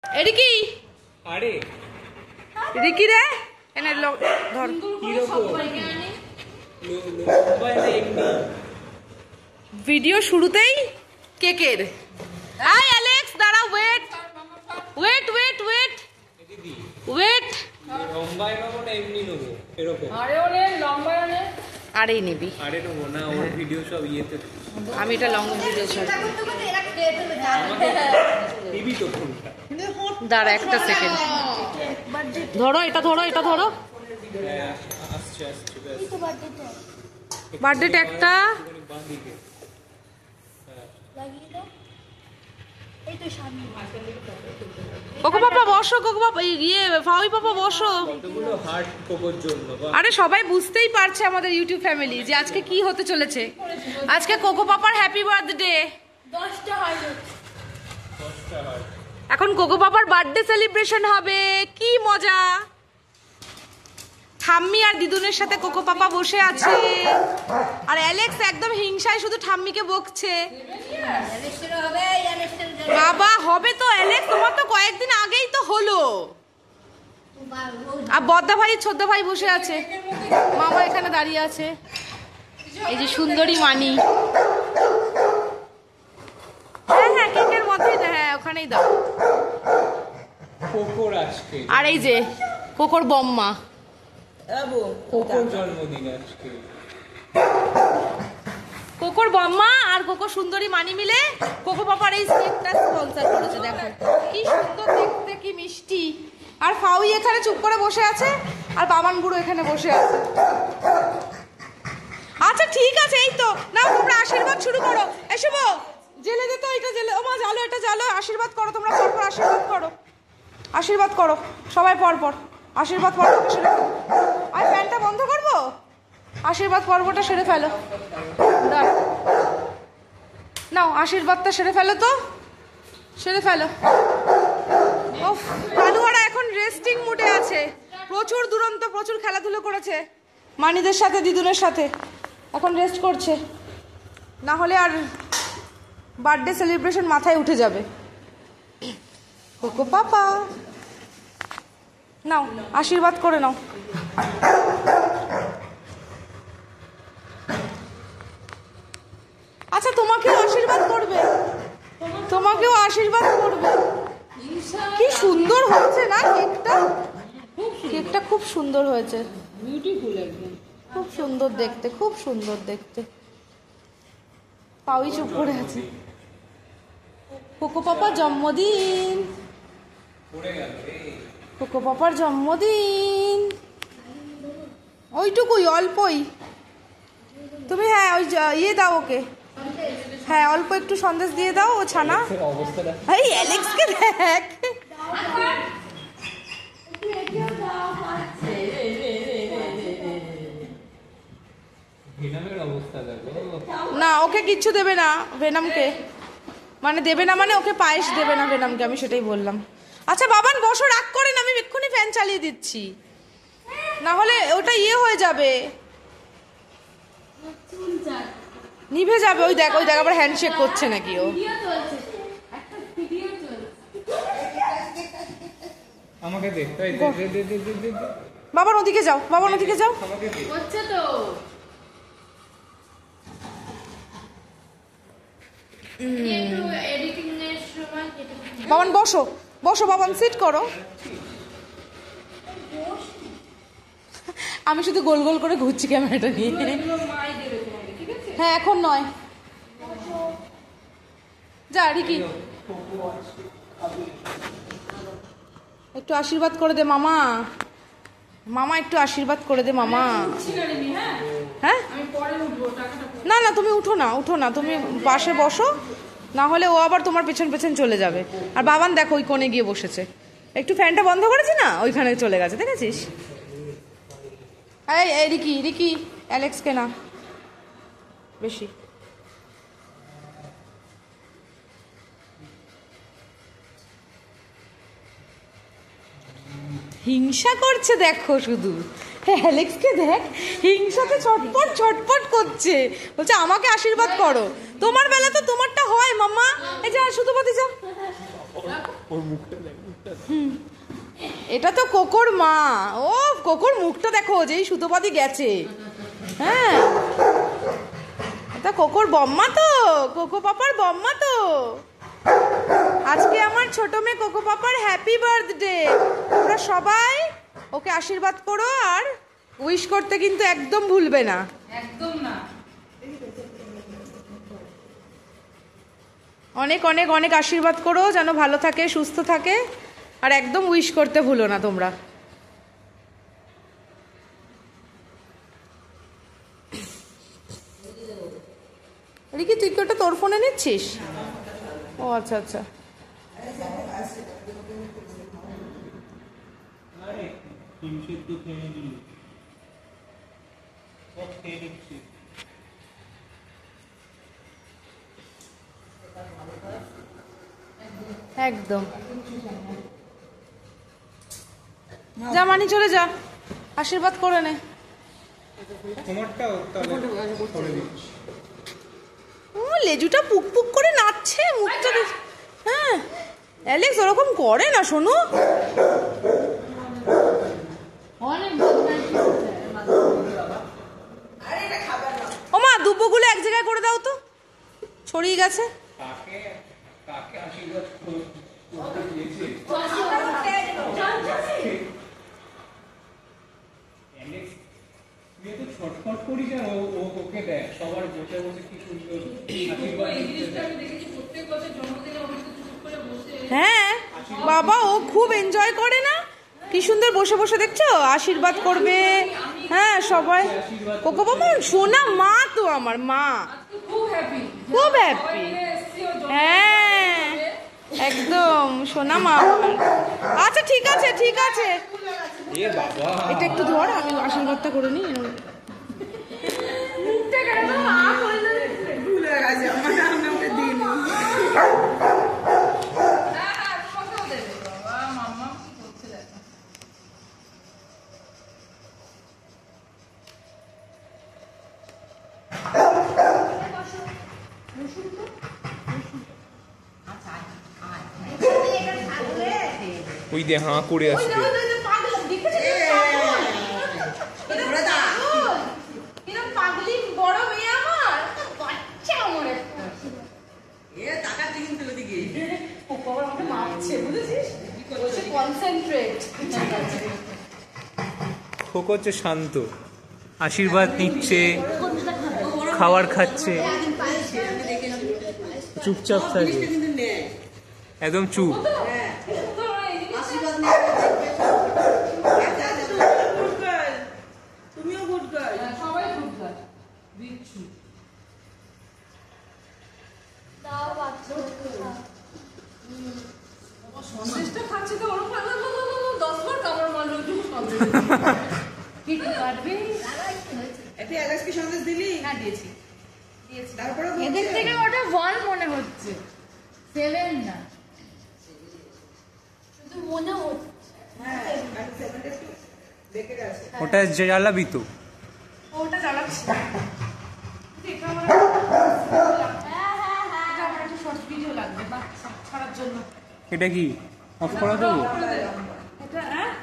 এদিকে আরে এদিকে রে এনে ধর ভিডিও শুরুতেই কেকের। আই অ্যালেক্স দাঁড়া, wait wait wait wait wait. লম্বাই নেবো না এমনি নেবো এরকম? আরেই নিবি? আরে নেবো না, ওর ভিডিও সব ইয়েতে। আমি এটা লং ভিডিও ছাড়ব। নিবি তো ফোনটা? দাঁড়া একটা সেকেন্ড, ধরো এটা, ধরো এটা, ধরো আসছে আসছে। বার্থডে একটা কোকো পাপা বসো, কোকো পাপা ইয়ে ফাউই পাপা বসো। কতগুলো হার্ট কোকোর জন্য। আরে সবাই বুঝতেই পারছে আমাদের ইউটিউব ফ্যামিলি যে আজকে কি হতে চলেছে। আজকে কোকো পাপার হ্যাপি বার্থডে। 10টা হয়। এখন কোকো পাপার বার্থডে সেলিব্রেশন হবে, কি মজা। ঠাম্মি আর দিদুনের সাথে কোকো পাপা বসে আছে, আর অ্যালেক্স একদম হিংসায় শুধু ঠাম্মিকে বকছে। বাবা হবে তো অ্যালেক্স, তোমার তো কয়েকদিন আগেই তো হলো। আর বদ্দা ভাই ছোদ্দা ভাই বসে আছে, মামা এখানে দাঁড়িয়ে আছে, এই যে সুন্দরী মানি। হ্যাঁ হ্যাঁ কেকের মধ্যেই, হ্যাঁ ওখানেই দাও। কোকোর আজকে, আর এই যে কোকোর বম্মা, কোকোর জন্মদিন আজকে। কোকোর বম্মা আর কোকো সুন্দরী মানি মিলে কোকো পাপার এই কেকটা স্পন্সর করেছে। দেখো কি সুন্দর দেখতে, কি মিষ্টি। আর ফাউই এখানে চুপ করে বসে আছে, আর বাবান বুড়ো এখানে বসে আছে। আচ্ছা ঠিক আছে, এই তো না, তোমরা আশীর্বাদ শুরু করো। এসো জেলে দে তো, এটা জেলে, ও মা জালো, এটা জালো। আশীর্বাদ করো তোমরা, পরপর আশীর্বাদ করো, আশীর্বাদ করো সবাই পরপর। আশীর্বাদ পর্বটা সেরে ফেলো। আর ফ্যানটা বন্ধ করবো, আশীর্বাদ পর্বটা সেরে ফেলো। নাও আশীর্বাদটা সেরে ফেলো তো, সেরে ফেলো। ও কালুয়ারা এখন রেস্টিং মুডে আছে, প্রচুর দুরন্ত, প্রচুর খেলাধুলো করেছে মানিদের সাথে দিদুনের সাথে, এখন রেস্ট করছে। না হলে আর বার্থডে সেলিব্রেশন মাথায় উঠে যাবে। কোকো পাপা নাও আশীর্বাদ করে নাও। আচ্ছা তোমাকেও আশীর্বাদ করবে, তোমাকেও আশীর্বাদ করবে। কি সুন্দর হয়েছে না কেকটা, কেকটা খুব সুন্দর হয়েছে, বিউটিফুল একদম, খুব সুন্দর দেখতে, খুব সুন্দর দেখতে। পাউই চুপ করে আছে। কোকো পাপার জন্মদিন, কোকো পাপার জন্মদিন। ওইটুকুই অল্পই তুমি, হ্যাঁ ওই ইয়ে দাও ওকে, হ্যাঁ অল্প একটু সন্দেশ দিয়ে দাও। ও ছানা, এই অ্যালেক্সকে দেখ, না ওকে কিচ্ছু দেবে না ভেনামকে, মানে দেবে না মানে ওকে পায়েস দেবে না ভেনামকে, আমি সেটাই বললাম। আচ্ছা বাবান বসো, রাগ করেন, আমি এক্ষুনি ফ্যান চালিয়ে দিচ্ছি, না হলে ওটা ইয়ে হয়ে যাবে, নিভে যাবে। ওই দেখ, ওই দেখ আবার হ্যান্ডশেক করছে নাকি ও। আমাকে দে, বাবার ওদিকে যাও, বাবার ওদিকে যাও। হচ্ছে তো এডিটিং এর সময় বাবান বসো, বসো বাবান, সিট করো। আমি শুধু গোল গোল করে ঘুরছি ক্যামেরাটা নিয়ে। হ্যাঁ এখন নয়, যা রিকি একটু আশীর্বাদ করে দে মামা, মামা একটু আশীর্বাদ করে দে মামা। হ্যাঁ না না তুমি উঠো না, উঠো না, তুমি পাশে বসো, না হলে ও আবার তোমার পেছন পেছন চলে যাবে। আর বাবান দেখো ওই কোণে গিয়ে বসেছে, একটু ফ্যানটা বন্ধ করেছি না, ওইখানে চলে গেছে, দেখেছিস? এই রিকি, রিকি অ্যালেক্সকে না বেশি। হিংসা করছে দেখো শুধু, অ্যালেক্সকে দেখ হিংসাতে ছটপট ছটপট করছে, বলছে আমাকে আশীর্বাদ করো। তোমার বেলা তো তোমারটা হয় মাম্মা, এই যে শুধু পাতি যা ওর মুখটা দেখ, মুখটা দেখ। এটা তো কোকোর মা। ও কোকোর মুখটা দেখো, যেই সুতোপাতি গেছে। হ্যাঁ, এটা কোকোর বম্মা তো, কোকো পাপার বম্মা তো। আজকে আমার ছোট মেয়ে কোকো পাপার হ্যাপি বার্থডে। তোমরা সবাই ওকে আশীর্বাদ করো, আর উইশ করতে কিন্তু একদম ভুলবে না। একদম না। অনেক অনেক অনেক আশীর্বাদ করো, যেন ভালো থাকে, সুস্থ থাকে, আর একদম উইশ করতে ভুলো না তোমরা। রিকি, তুই কি ওটা তোর ফোনে নিচ্ছিস? ও আচ্ছা আচ্ছা। আরে ডিম সিদ্ধ খেয়ে নিলি, সব খেয়ে নিচ্ছি। একদম। যা মানি, চলে যা, আশীর্বাদ করে নে। তোমারটাও তাহলে করে দিচ্ছি। ও লেজুটা পুক পুক করে নাচছে, মুখটা দেখ। হ্যাঁ, অ্যালেক্স ওরকম করে না সোনু। অনেক বদমাইশি করছে। ও মা, দুব্বগুলো এক জায়গায় করে দাও তো, ছড়িয়ে গেছে। কাকে কাকে আশীর্বাদ করতে দিয়েছে? অ্যালেক্স, তুই এত ছটফট করিস আর ওকে দেখ, সবার বসে বসে কি সুন্দর আশীর্বাদ এই দিচ্ছে। জিনিসটা আমি দেখেছি প্রত্যেক বছর জন্মদিনে ওর সাথে চুপ করে বসে। হ্যাঁ বাবা, ও খুব এনজয় করে না? কি সুন্দর বসে বসে দেখছো, আশীর্বাদ করবে। হ্যাঁ সবাই, কোকো বাবা সোনা মা তো, আমার মা আজকে খুব হ্যাপি। খুব হ্যাপি। হ্যাঁ একদম সোনা মা আমার। আচ্ছা ঠিক আছে ঠিক আছে, এ বাবা, এটা একটু ধর, আমি আশীর্বাদটা করে নিই। মুখটা কেন আ করে দেবে? ভুলে গেছে আমার নাম ওকে দিন। না তোমাকেও দেবে বাবা। মাম্মা কি করছে দেখো। ওই দে হাঁ করে আসবে। পাগলি বড় মেয়ে আমার, বাচ্চা আমার একটা। এ তাকাচ্ছে কিন্তু ওদিকে। কোকো আবার আমাকে মারছে, বুঝেছিস? বলছে কনসেন্ট্রেট। খোক হচ্ছে শান্ত, আশীর্বাদ নিচ্ছে, খাবার খাচ্ছে, চুপচাপ থাকে, কিন্তু নেয়। একদম চুপ। আশীর্বাদ নিয়ে আচ্ছা, আচ্ছা, good girl। তুমিও গুড গার্ল। সবাই খুব গাছ দিচ্ছু। দাও বাচ্চাদেরকে খাও। সন্দেশটা খাচ্ছে তো ওরকম 10 বার কামড় মারলো জুস সন্দেশ। কি কাটবে? একটু অ্যালেক্সকে সন্দেশ দিলি? না দিয়েছি। তারপরে এদের থেকে ওটা 1 মনে হচ্ছে, 7 না। শুধু মনে হচ্ছে। হ্যাঁ, একটু 7 days একটু দেখে গেছে। ওটা জ্বালাবি তো। ওটা জ্বালাচ্ছি। এটা আমার একটা শর্ট ভিডিও লাগবে বাচ্চা ছাড়ার জন্য। এটা কি অফ করা দেবো? করে দে।